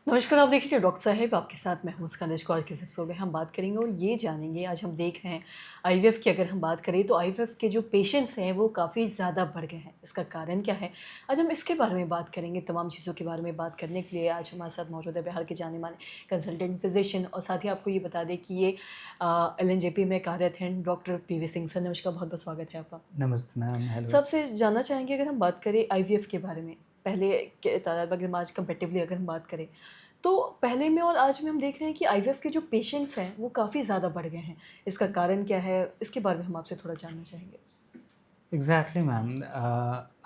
नमस्कार, आप देख रहे हैं डॉक्टर साहिब आपके साथ मैं हूँ मुस्कान आज के इस एपिसोड में हम बात करेंगे और ये जानेंगे। आज हम देख रहे हैं आईवीएफ की अगर हम बात करें तो आईवीएफ के जो पेशेंट्स हैं वो काफ़ी ज़्यादा बढ़ गए हैं। इसका कारण क्या है? आज हम इसके बारे में बात करेंगे। तमाम चीज़ों के बारे में बात करने के लिए आज हमारे साथ मौजूद है बिहार के जाने-माने कंसल्टेंट फिजिशियन और साथ ही आपको ये बता दें कि ये एलएनजेपी में कार्यरत हैं डॉक्टर पीवी सिंह सर। नमस्कार, बहुत-बहुत स्वागत है आपका। नमस्ते मैम, हेलो। सबसे जानना चाहेंगे अगर हम बात करें आईवीएफ के बारे में, पहले के तादाद अगर हम आज कंपैरेटिवली अगर हम बात करें, तो पहले में और आज में हम देख रहे हैं कि आईवीएफ के जो पेशेंट्स हैं, वो काफ़ी ज़्यादा बढ़ गए हैं। इसका कारण क्या है? इसके बारे में हम आपसे थोड़ा जानना चाहेंगे। एग्ज़ैक्टली मैम,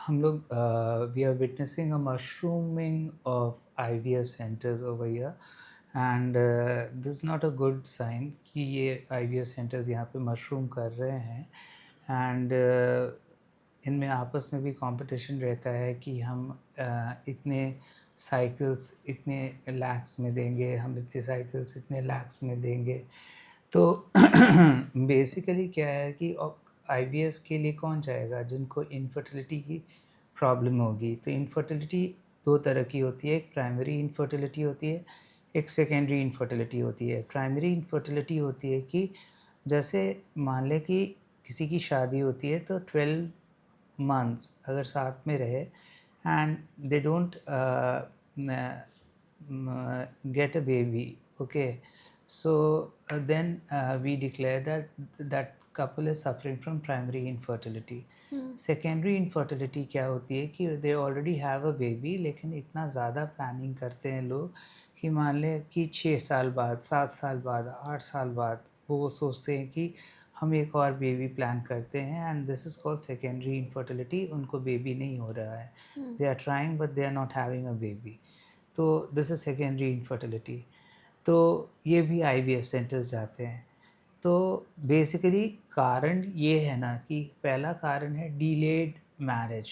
हम लोग we are witnessing a mushrooming of IVF centres over here and this is not a good sign कि ये आईवीएफ सेंटर्स यहाँ पे मशरूम कर रहे हैं एंड इनमें आपस में भी कंपटीशन रहता है कि हम इतने साइकिल्स इतने लैक्स में देंगे, हम इतने साइकिल्स इतने लैक्स में देंगे। तो बेसिकली क्या है कि आईवीएफ के लिए कौन चाहेगा जिनको इनफर्टिलिटी की प्रॉब्लम होगी। तो इनफर्टिलिटी दो तरह की होती है, एक प्राइमरी इनफर्टिलिटी होती है, एक सेकेंडरी इनफर्टिलिटी होती है। प्राइमरी इनफर्टिलिटी होती है कि जैसे मान लें कि किसी की शादी होती है तो 12 मंथ्स अगर साथ में रहे and they don't get a baby, okay, so then we declare that that couple is suffering from primary infertility. Hmm, secondary infertility क्या होती है कि they already have a baby, लेकिन इतना ज़्यादा प्लानिंग करते हैं लोग कि मान लें कि 6 साल बाद, 7 साल बाद, 8 साल बाद वो सोचते हैं कि हम एक और बेबी प्लान करते हैं and this is called secondary infertility. उनको बेबी नहीं हो रहा है, hmm, they are trying but they are not having a baby. तो दिस इज़ सेकेंडरी इनफर्टिलिटी। तो ये भी आईवीएफ सेंटर्स जाते हैं। तो बेसिकली कारण ये है ना कि पहला कारण है डिलेड मैरिज।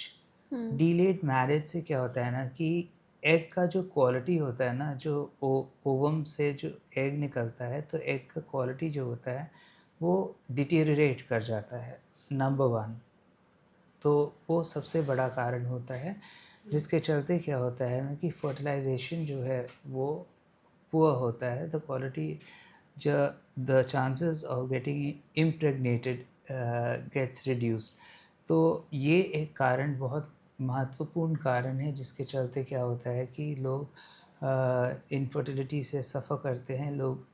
हुँ, डिलेड मैरिज से क्या होता है ना कि एग का जो क्वालिटी होता है ना, जो ओवम से जो एग निकलता है, तो एग का क्वालिटी जो होता है वो डिटेरियोरेट कर जाता है, नंबर 1। तो वो सबसे बड़ा कारण होता है, जिसके चलते क्या होता है ना कि फर्टिलाइज़ेशन जो है वो पुअर होता है, द क्वालिटी ज the chances of getting impregnated gets reduced. तो ये एक कारण, बहुत महत्वपूर्ण कारण है, जिसके चलते क्या होता है कि लोग इनफर्टिलिटी से सफ़र करते हैं, लोग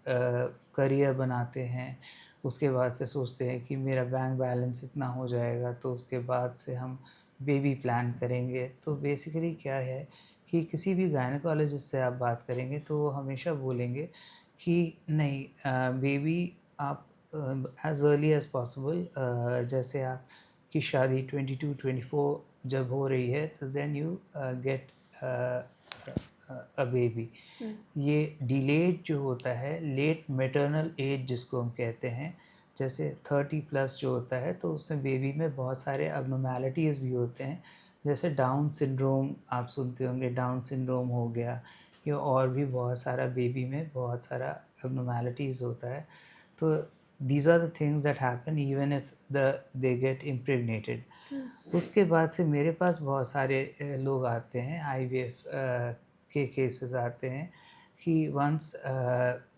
करियर बनाते हैं, उसके बाद से सोचते हैं कि मेरा बैंक बैलेंस इतना हो जाएगा तो उसके बाद से हम बेबी प्लान करेंगे। तो बेसिकली क्या है कि किसी भी गायनेकोलॉजिस्ट से आप बात करेंगे तो वो हमेशा बोलेंगे कि नहीं, बेबी आप एज़ अर्ली एज़ पॉसिबल, जैसे आपकी शादी 22-24 जब हो रही है तो then you get a baby. Hmm, ये डिलेड जो होता है, लेट मैटरनल एज जिसको हम कहते हैं, जैसे 30 प्लस जो होता है तो उसमें बेबी में बहुत सारे अबनॉर्मैलिटीज़ भी होते हैं। जैसे डाउन सिंड्रोम आप सुनते होंगे, डाउन सिंड्रोम हो गया, या और भी बहुत सारा बेबी में बहुत सारा अबनॉर्मैलिटीज़ होता है। तो these are the things that happen even if they get impregnated. Hmm, उसके बाद से मेरे पास बहुत सारे लोग आते हैं, आईवीएफ के केसेस आते हैं कि once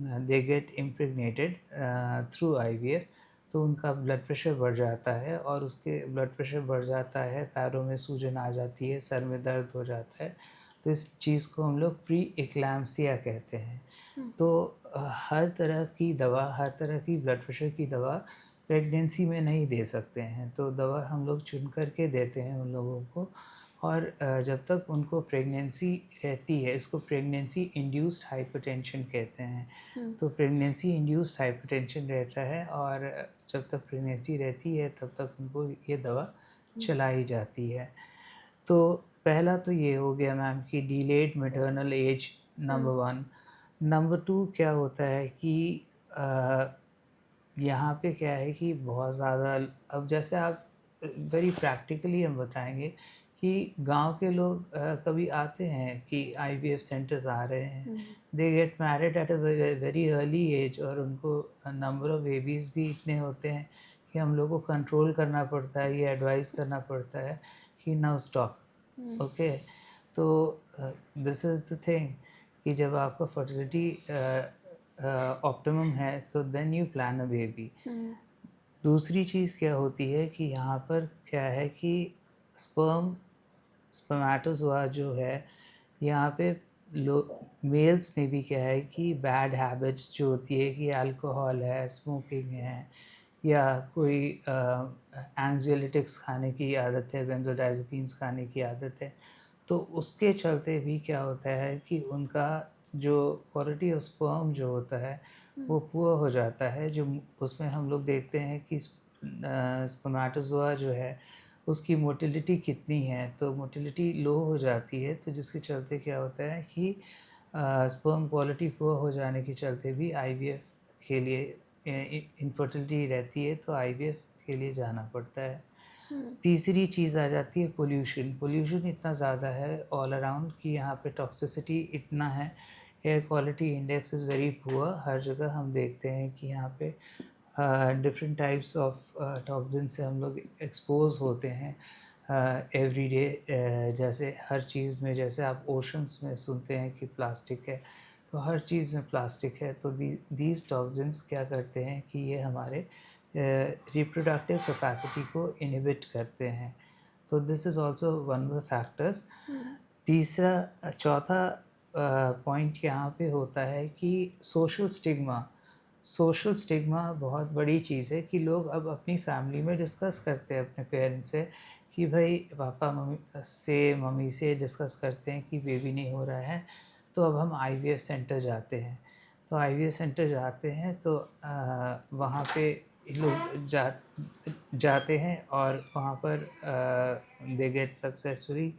they get impregnated through IVF, तो उनका ब्लड प्रेशर बढ़ जाता है, और उसके ब्लड प्रेशर बढ़ जाता है, पैरों में सूजन आ जाती है, सर में दर्द हो जाता है। तो इस चीज़ को हम लोग प्री एक्लैम्सिया कहते हैं। हुँ, तो हर तरह की दवा, हर तरह की ब्लड प्रेशर की दवा प्रेगनेंसी में नहीं दे सकते हैं, तो दवा हम लोग चुन कर के देते हैं उन लोगों को। और जब तक उनको प्रेगनेंसी रहती है, इसको प्रेगनेंसी इंड्यूस्ड हाइपरटेंशन कहते हैं। हुँ, तो प्रेगनेंसी इंड्यूस्ड हाइपरटेंशन रहता है, और जब तक प्रेगनेंसी रहती है तब तक उनको ये दवा हुँ, चलाई जाती है। तो पहला तो ये हो गया मैम कि डिलेड मैटरनल एज, हुँ, नंबर 1। नंबर 2 क्या होता है कि अ, यहाँ पे क्या है कि बहुत ज़्यादा, अब जैसे आप वेरी प्रैक्टिकली हम बताएँगे कि गाँव के लोग कभी आते हैं कि आईवीएफ सेंटर्स आ रहे हैं, hmm, they get married at a very early age, और उनको नंबर ऑफ बेबीज़ भी इतने होते हैं कि हम लोग को कंट्रोल करना पड़ता है, ये एडवाइस करना पड़ता है कि नाउ स्टॉप। हुँ, ओके। तो दिस इज़ द थिंग कि जब आपका फर्टिलिटी ऑप्टिमम है तो then you plan a baby. दूसरी चीज़ क्या होती है कि यहाँ पर क्या है कि स्पर्मेटोज़ोआ जो है यहाँ पे मेल्स में भी क्या है कि बैड हैबिट्स जो होती है कि अल्कोहल है, स्मोकिंग है, या कोई एंग्ज़ाइटिक्स खाने की आदत है, बेंजोडाइज़ेपिन्स खाने की आदत है, तो उसके चलते भी क्या होता है कि उनका जो क्वालिटी ऑफ स्पर्म जो होता है वो पुअर हो जाता है। जो उसमें हम लोग देखते हैं कि स्पर्मेटोज़ोआ जो है उसकी मोटिलिटी कितनी है, तो मोटिलिटी लो हो जाती है, तो जिसके चलते क्या होता है कि स्पर्म क्वालिटी पुअर हो जाने के चलते भी आईवीएफ के लिए इनफर्टिलिटी रहती है, तो आईवीएफ के लिए जाना पड़ता है। तीसरी चीज़ आ जाती है पोल्यूशन। पोल्यूशन इतना ज़्यादा है ऑल अराउंड कि यहाँ पे टॉक्सिसिटी इतना है, air quality index is very poor. हर जगह हम देखते हैं कि यहाँ पे डिफरेंट टाइप्स ऑफ टॉक्सिन से हम लोग एक्सपोज होते हैं एवरी डे। जैसे हर चीज़ में, जैसे आप ओशंस में सुनते हैं कि प्लास्टिक है, तो हर चीज़ में प्लास्टिक है। तो दीज टॉक्सिन्स क्या करते हैं कि ये हमारे रिप्रोडक्टिव कैपेसिटी को इनहिबिट करते हैं, तो this is also one of the factors. तीसरा चौथा पॉइंट यहाँ पे होता है कि सोशल स्टिग्मा बहुत बड़ी चीज़ है कि लोग अब अपनी फैमिली में डिस्कस करते हैं अपने पेरेंट्स से कि भाई पापा मम्मी से डिस्कस करते हैं कि बेबी नहीं हो रहा है, तो अब हम आईवीएफ सेंटर जाते हैं। तो आईवीएफ सेंटर जाते हैं तो वहाँ पे लोग जाते हैं और वहाँ पर they get successfully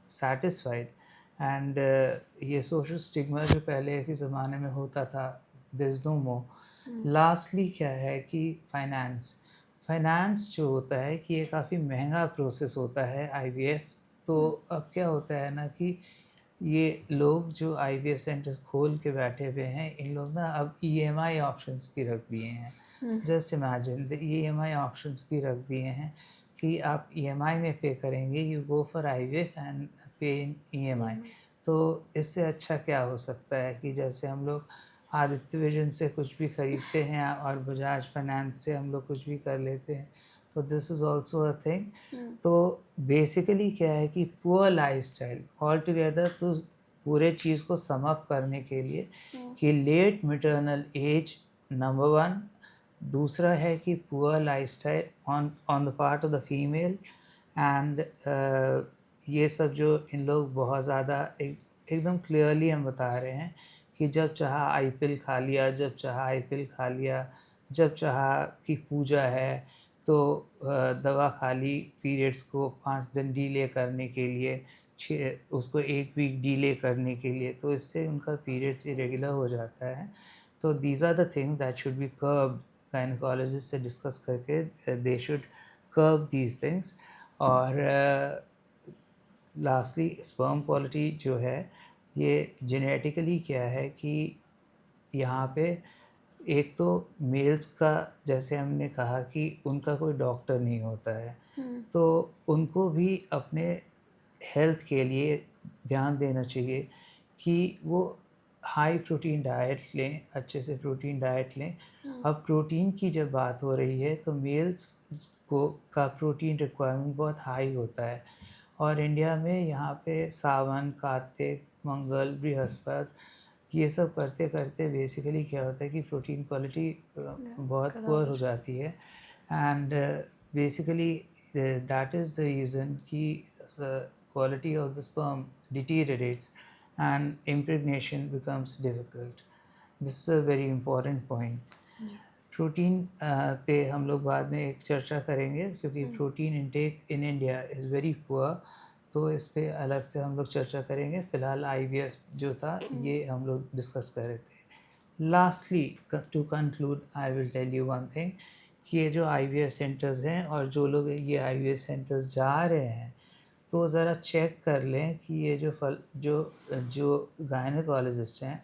satisfied. And ये सोशल स्टिग्मा जो पहले के ज़माने में होता था, there is no more. Lastly क्या है कि फाइनेंस जो होता है कि ये काफ़ी महंगा प्रोसेस होता है आईवीएफ। तो अब क्या होता है ना कि ये लोग जो आईवीएफ सेंटर्स खोल के बैठे हुए हैं, इन लोग ना अब ईएमआई ऑप्शंस भी रख दिए हैं। Just imagine, the EMI options भी रख दिए हैं कि आप ईएमआई में पे करेंगे, you go for IVF and पे इन ईएमआई। तो इससे अच्छा क्या हो सकता है कि जैसे हम लोग आदित्य विजन से कुछ भी खरीदते हैं और बजाज फाइनेंस से हम लोग कुछ भी कर लेते हैं, तो this is also a thing. तो बेसिकली क्या है कि पुअर लाइफस्टाइल ऑल टुगेदर, तो पूरे चीज़ को सम अप करने के लिए कि लेट मैटरनल एज नंबर 1, दूसरा है कि poor lifestyle on the part of the female, and ये सब जो इन लोग बहुत ज़्यादा एकदम क्लियरली हम बता रहे हैं कि जब चाहा आईपिल खा लिया, जब चाहा आईपिल खा लिया, जब चाहा कि पूजा है तो दवा खा ली पीरियड्स को 5 दिन डिले करने के लिए, उसको 1 वीक डिले करने के लिए, तो इससे उनका पीरियड्स इरेगुलर हो जाता है। तो these are the things that should be curbed. Gynaecologist से डिस्कस करके they should curb these things. और लास्टली स्पर्म क्वालिटी जो है ये जेनेटिकली क्या है कि यहाँ पे एक तो मेल्स का, जैसे हमने कहा कि उनका कोई डॉक्टर नहीं होता है, तो उनको भी अपने हेल्थ के लिए ध्यान देना चाहिए कि वो हाई प्रोटीन डाइट लें, अच्छे से प्रोटीन डाइट लें। अब प्रोटीन की जब बात हो रही है तो मेल्स को का प्रोटीन रिक्वायरमेंट बहुत हाई होता है, और इंडिया में यहाँ पे सावन, कार्तिक, मंगल, बृहस्पति, ये सब करते करते बेसिकली क्या होता है कि प्रोटीन क्वालिटी बहुत पुअर हो जाती है। And basically that is the reason कि quality of the sperm deteriorates and impregnation becomes difficult. This is a very important point. Protein पे हम लोग बाद में एक चर्चा करेंगे, क्योंकि protein intake in India is very poor, तो इस पे अलग से हम लोग चर्चा करेंगे। फ़िलहाल आईवीएफ जो था ये हम लोग डिस्कस कर रहे थे। Lastly to conclude I will tell you one thing कि ये जो आईवीएफ सेंटर्स हैं और जो लोग ये आईवीएफ सेंटर्स जा रहे हैं, तो ज़रा चेक कर लें कि ये जो गायनेकोलॉजिस्ट हैं,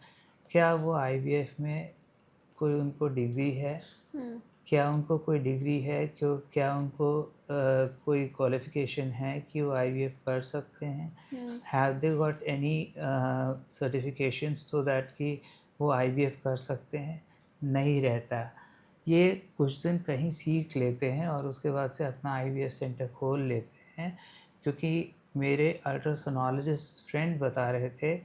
क्या वो आईवीएफ में कोई उनको डिग्री है, क्या उनको कोई डिग्री है, क्या उनको कोई क्वालिफ़िकेशन है कि वो आईवीएफ कर सकते हैं? Have they got any certifications so that कि वो आईवीएफ कर सकते हैं? नहीं रहता। ये कुछ दिन कहीं सीख लेते हैं और उसके बाद से अपना आईवीएफ सेंटर खोल लेते हैं, क्योंकि मेरे अल्ट्रासोनोलॉजिस्ट फ्रेंड बता रहे थे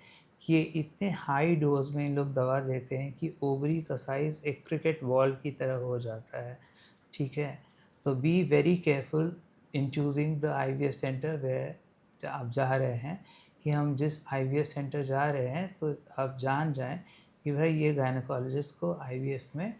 कि ये इतने हाई डोज़ में इन लोग दवा देते हैं कि ओवरी का साइज़ एक क्रिकेट बॉल की तरह हो जाता है, ठीक है? तो be very careful in choosing the IVF centre where आप जा रहे हैं, कि हम जिस आईवीएफ सेंटर जा रहे हैं तो आप जान जाएँ कि भाई ये गायनेकोलॉजिस्ट को आईवीएफ में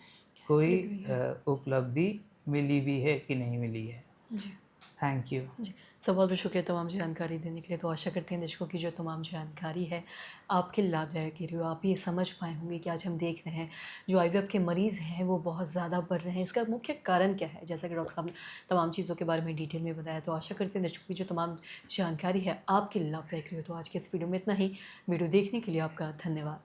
कोई डिग्री है। उपलब्धि मिली भी है कि नहीं मिली है। जी थैंक यू। जी, सो बहुत बहुत शुक्रिया तमाम जानकारी देने के लिए। तो आशा करते हैं दर्शकों की जो तमाम जानकारी है आपके लाभदायक रही हो, आप ये समझ पाए होंगे कि आज हम देख रहे हैं जो आईवीएफ के मरीज़ हैं वो बहुत ज़्यादा बढ़ रहे हैं। इसका मुख्य कारण क्या है, जैसा कि डॉक्टर साहब ने तमाम चीज़ों के बारे में डिटेल में बताया। तो आशा करते हैं दर्शकों की जो तमाम जानकारी है आपके लाभदायक रही हो। तो आज के इस वीडियो में इतना ही। वीडियो देखने के लिए आपका धन्यवाद।